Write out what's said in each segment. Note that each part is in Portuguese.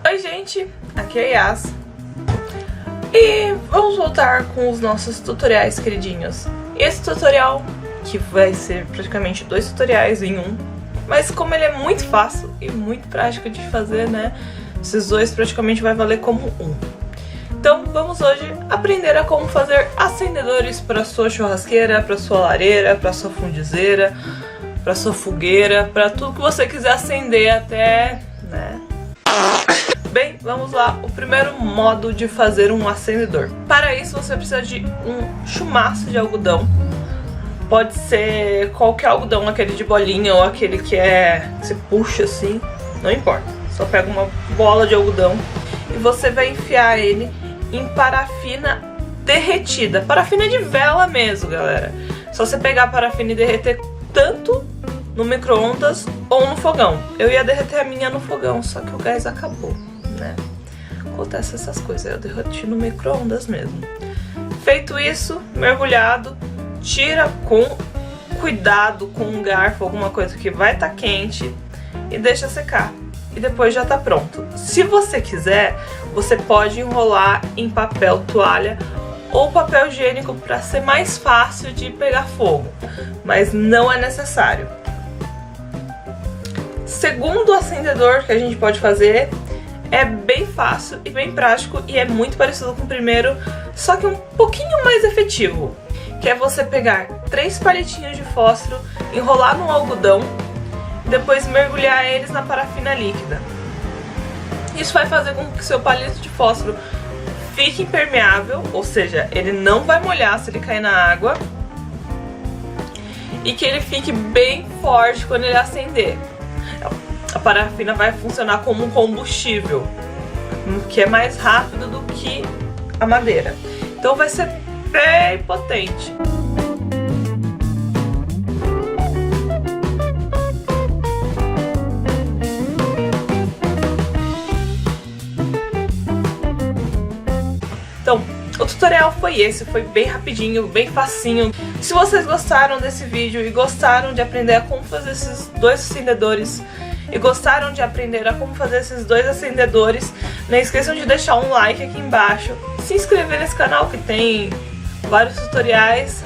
Oi gente, aqui é a Yas e vamos voltar com os nossos tutoriais queridinhos. Esse tutorial, que vai ser praticamente 2 tutoriais em um, mas como ele é muito fácil e muito prático de fazer, né, esses 2 praticamente vai valer como um. Então vamos hoje aprender a como fazer acendedores para sua churrasqueira, para sua lareira, para sua fundizeira, para sua fogueira, para tudo que você quiser acender até, né? Bem, vamos lá, o primeiro modo de fazer um acendedor. Para isso você precisa de um chumaço de algodão. Pode ser qualquer algodão, aquele de bolinha ou aquele que você puxa assim, não importa. Só pega uma bola de algodão e você vai enfiar ele em parafina derretida. Parafina de vela mesmo, galera. Só você pegar a parafina e derreter tanto no micro-ondas ou no fogão. Eu ia derreter a minha no fogão, só que o gás acabou, né? Acontece essas coisas, eu derreti no micro-ondas mesmo. Feito isso, mergulhado, tira com cuidado com um garfo, alguma coisa que vai estar quente e deixa secar. E depois já tá pronto. Se você quiser, você pode enrolar em papel toalha ou papel higiênico para ser mais fácil de pegar fogo, mas não é necessário. Segundo acendedor que a gente pode fazer é bem fácil e bem prático e é muito parecido com o primeiro, só que um pouquinho mais efetivo, que é você pegar 3 palitinhos de fósforo, enrolar no algodão, depois mergulhar eles na parafina líquida. Isso vai fazer com que seu palito de fósforo fique impermeável, ou seja, ele não vai molhar se ele cair na água, e que ele fique bem forte quando ele acender. A parafina vai funcionar como um combustível, que é mais rápido do que a madeira. Então vai ser bem potente. Então, o tutorial foi esse, foi bem rapidinho, bem facinho. Se vocês gostaram desse vídeo e gostaram de aprender a como fazer esses 2 acendedores e gostaram de aprender a como fazer esses 2 acendedores, não esqueçam de deixar um like aqui embaixo, se inscrever nesse canal que tem vários tutoriais.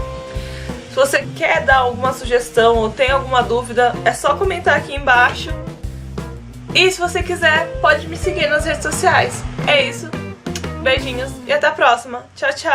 Se você quer dar alguma sugestão ou tem alguma dúvida, é só comentar aqui embaixo. E se você quiser, pode me seguir nas redes sociais. É isso. Beijinhos e até a próxima. Tchau, tchau.